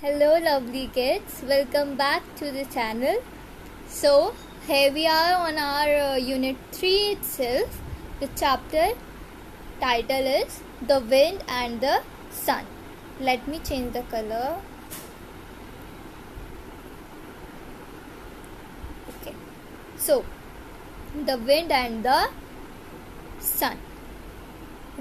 Hello lovely kids, welcome back to the channel. So here we are on our unit 3 itself. The chapter title is The Wind and the Sun. Let me change the color. Okay. So the wind and the sun.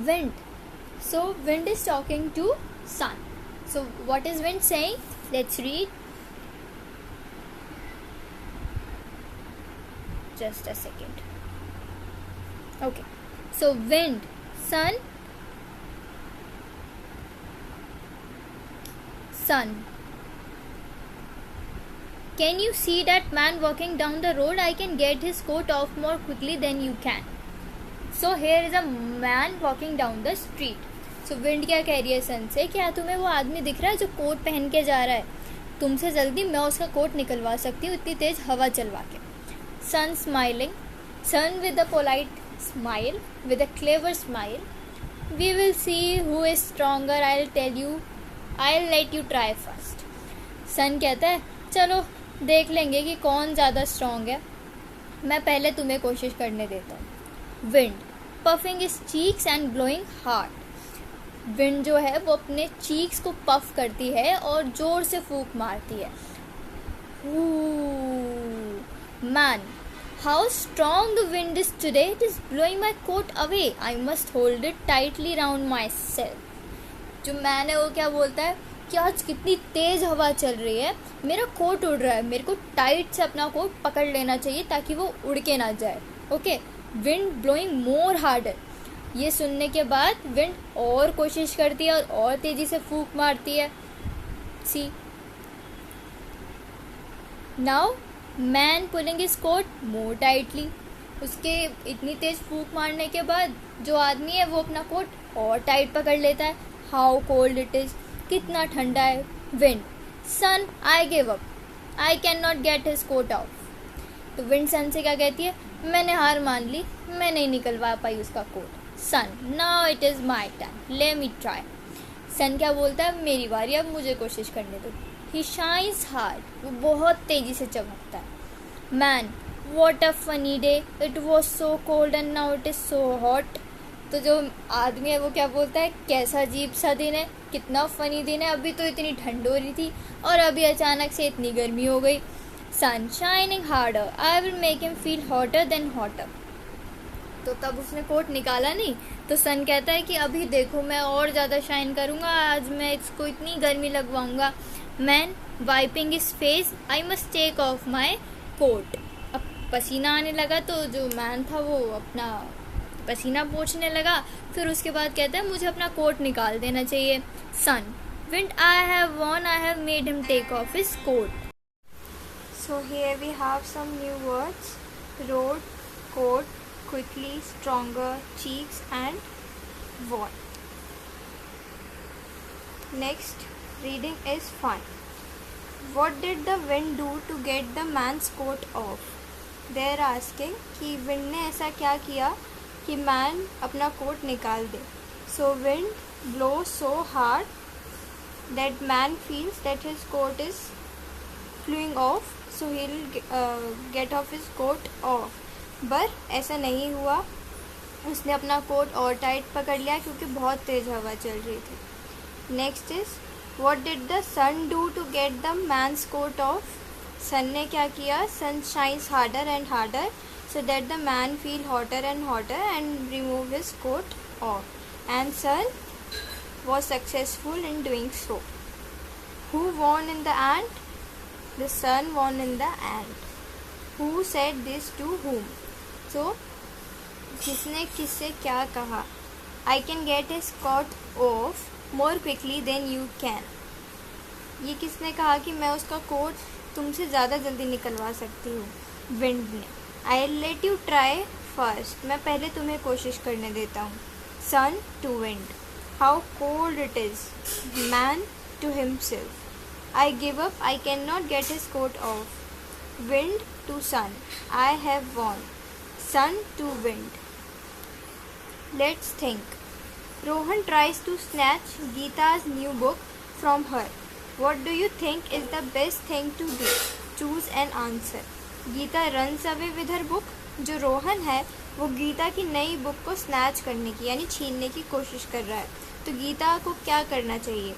Wind. So wind is talking to sun. So what is wind saying? Let's read. Just a second. Okay. So wind, sun, sun. Can you see that man walking down the road? I can get his coat off more quickly than you can. So here is a man walking down the street. So wind क्या कह रही है सन से, क्या तुम्हें वो आदमी दिख रहा है जो कोट पहन के जा रहा है? तुमसे जल्दी मैं उसका कोट निकलवा सकती हूँ इतनी तेज हवा चलवा के. Sun smiling, sun with a polite smile, with a clever smile. We will see who is stronger, I will tell you, I will let you try first. Sun कहता है चलो देख लेंगे कि कौन ज़्यादा स्ट्रॉन्ग है, मैं पहले तुम्हें कोशिश करने देता हूँ. Wind puffing is cheeks and blowing hard. Wind जो है वो अपने चीक्स को पफ करती है और जोर से फूंक मारती है. Man, how strong the wind is today, it is blowing my coat away, I must hold it tightly round myself. जो मैन है वो क्या बोलता है कि आज कितनी तेज हवा चल रही है, मेरा कोट उड़ रहा है, मेरे को टाइट से अपना कोट पकड़ लेना चाहिए ताकि वो उड़ के ना जाए. ओके, विंड ब्लोइंग मोर हार्डर. ये सुनने के बाद विंड और कोशिश करती है और तेजी से फूंक मारती है. See now man pulling his coat more tightly. उसके इतनी तेज फूंक मारने के बाद जो आदमी है वो अपना कोट और टाइट पकड़ लेता है. हाउ कोल्ड इट इज, कितना ठंडा है. Wind, sun I give up, I can not get his coat off. तो विंड सन से क्या कहती है, मैंने हार मान ली, मैं नहीं निकलवा पाई उसका coat. Sun, now it is my time, let me try. Sun क्या बोलता है, मेरी बारी, अब मुझे कोशिश करने दो. ही शाइन्स हार्ड, वो बहुत तेजी से चमकता है. Man, what a funny day, it was so cold and now it is so hot. तो जो आदमी है वो क्या बोलता है, कैसा अजीब सा दिन है, कितना फनी दिन है, अभी तो इतनी ठंड हो रही थी और अभी अचानक से इतनी गर्मी हो गई. Sun shining harder, I will make him feel hotter than hotter. तो तब उसने कोट निकाला नहीं, तो सन कहता है कि अभी देखो मैं और ज़्यादा शाइन करूँगा, आज मैं इसको इतनी गर्मी लगवाऊँगा. Man wiping his face, I must take off my coat. अब पसीना आने लगा तो जो मैन था वो अपना पसीना पोंछने लगा. फिर उसके बाद कहता है मुझे अपना कोट निकाल देना चाहिए. Sun, wind, I have won, I have made him take off his coat. So here we have some new words. Road, coat, quickly, stronger, cheeks and wall. Next, reading is fun. What did the wind do to get the man's coat off? They are asking कि wind ने ऐसा क्या किया कि man अपना coat निकाल दे. So wind blows so hard that man feels that his coat is flying off, so he'll get off his coat off. पर ऐसा नहीं हुआ, उसने अपना कोट और टाइट पकड़ लिया क्योंकि बहुत तेज हवा चल रही थी. Next is, what did the sun do to get the man's coat off. Sun ने क्या किया, sun shines harder and harder so that the man feel hotter and remove his coat off. And sun was successful in doing so. Who won in the end? The sun won in the end. Who said this to whom? तो किसने किससे क्या कहा. I can get his coat of more quickly than you can. ये किसने कहा कि मैं उसका कोट तुमसे ज़्यादा जल्दी निकलवा सकती हूँ. विंड ने. I let you try first, मैं पहले तुम्हें कोशिश करने देता हूँ. Sun to wind, how cold it is. Man to himself, I give up, I can not get his coat off. Wind to sun, I have won. Sun to wind. Let's think. Rohan tries to snatch Geeta's new book from her. What do you think is the best thing to do? Choose an answer. Gita runs away with her book. जो रोहन है वो गीता की नई book को snatch करने की यानी छीनने की कोशिश कर रहा है, तो गीता को क्या करना चाहिए?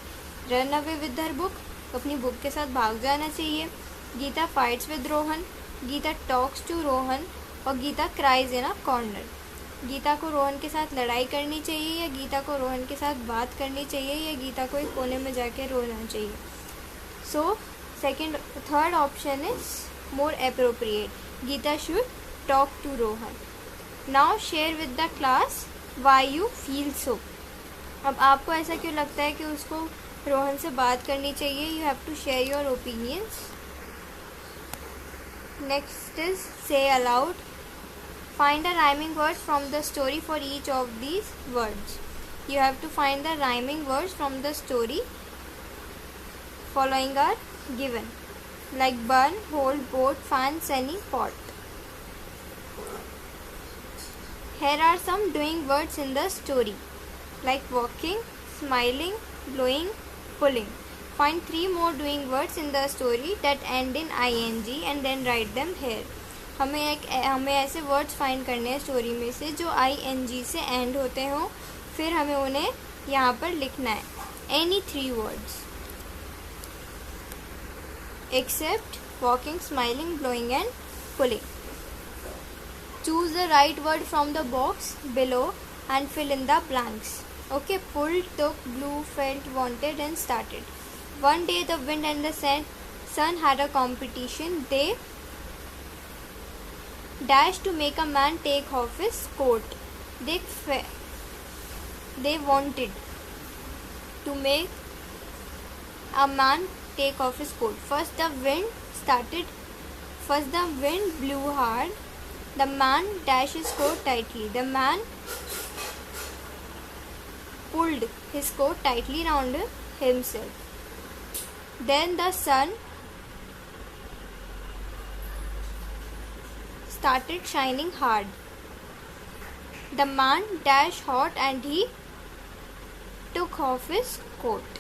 Run away with her book, अपनी बुक के साथ भाग जाना चाहिए. Geeta fights with Rohan, Geeta talks to Rohan, और Geeta cries in a corner. Geeta को रोहन के साथ लड़ाई करनी चाहिए या गीता को रोहन के साथ बात करनी चाहिए या गीता को एक कोने में जाके रोना चाहिए? So third option is more appropriate. Gita should talk to Rohan. Now share with the class why you feel so. अब आपको ऐसा क्यों लगता है कि उसको रोहन से बात करनी चाहिए? You have to share your opinions. Next is say aloud. Find the rhyming words from the story for each of these words. You have to find the rhyming words from the story following are given, like burn, hold, boat, fan, sunny, pot. Here are some doing words in the story, like walking, smiling, blowing, pulling. Find 3 more doing words in the story that end in ing and then write them here. हमें ऐसे words find करने हैं story में से जो ing से and होते हों, फिर हमें उन्हें यहाँ पर लिखना है. Any 3 words except walking, smiling, blowing and pulling. Choose the right word from the box below and fill in the blanks. Okay. Pulled, took, blew, felt, wanted and started. One day the wind and the sun had a competition. They dash to make a man take off his coat. They wanted to make a man take off his coat. First the wind blew hard. The man dashed his coat tightly. The man pulled his coat tightly round himself. Then the sun started shining hard. The man dashed hot and he took off his coat.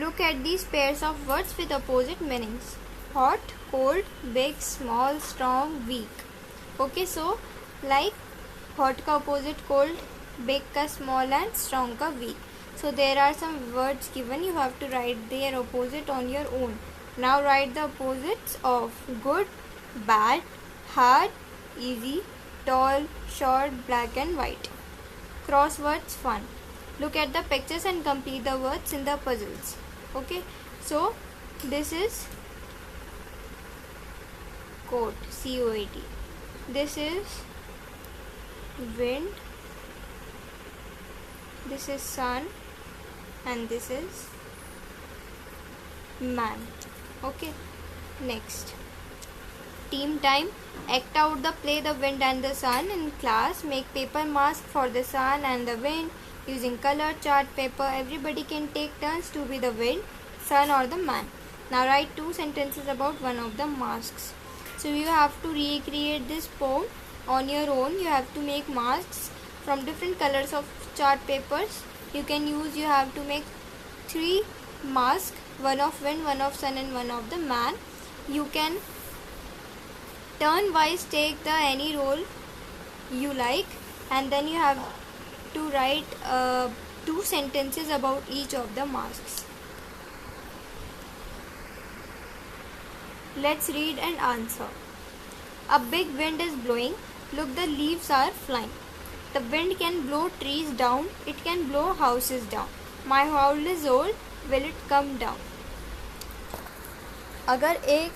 Look at these pairs of words with opposite meanings. Hot, cold, big, small, strong, weak. Okay, so like hot का opposite cold, big का small and strong का weak. So there are some words given. You have to write their opposite on your own. Now write the opposites of good, bad, hard, easy, tall, short, black and white. Crosswords fun. Look at the pictures and complete the words in the puzzles. Okay. So this is coat, C-O-A-T. This is wind. This is sun. And this is man. Okay. Next, team time. Act out the play The Wind and the Sun in class. Make paper mask for the sun and the wind using color chart paper. Everybody can take turns to be the wind, sun or the man. Now write 2 sentences about one of the masks. So you have to recreate this poem on your own. You have to make masks from different colors of chart papers. You have to make 3 masks, one of wind, one of sun and one of the man. You can turn wise take the any role you like, and then you have to write 2 sentences about each of the masks. Let's read and answer. A big wind is blowing. Look, the leaves are flying. The wind can blow trees down. It can blow houses down. My house is old. Will it come down? अगर एक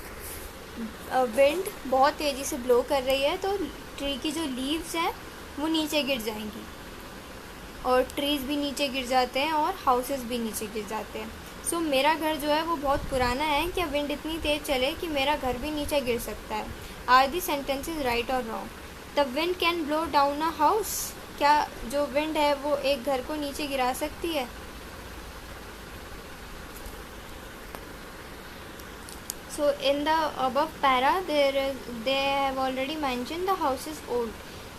wind बहुत तेज़ी से blow कर रही है तो tree की जो लीव्स हैं वो नीचे गिर जाएंगी, और ट्रीज़ भी नीचे गिर जाते हैं और हाउसेस भी नीचे गिर जाते हैं. सो मेरा घर जो है वो बहुत पुराना है. क्या विंड इतनी तेज़ चले कि मेरा घर भी नीचे गिर सकता है? आर दी सेंटेंसेस राइट और wrong? The wind can blow down a house. क्या जो विंड है वो एक घर को नीचे गिरा सकती है? So in the above para they have already mentioned the house is old.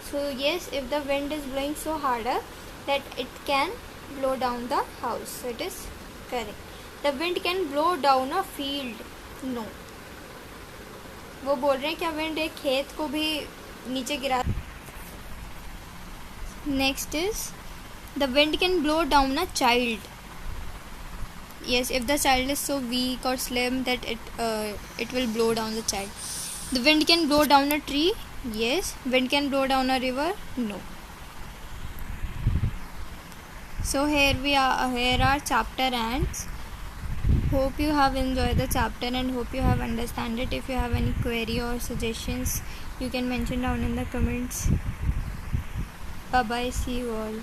So yes, if the wind is blowing so harder, that it can blow down the house. So it is correct. The wind can blow down a field. No. वो बोल रहे हैं क्या wind एक खेत को भी नीचे गिरा. Next is the wind can blow down a child. Yes, if the child is so weak or slim that it will blow down the child. The wind can blow down a tree. Yes. Wind can blow down a river. No. So here are chapter ends. Hope you have enjoyed the chapter and hope you have understand it. If you have any query or suggestions, you can mention down in the comments. Bye bye. See you all.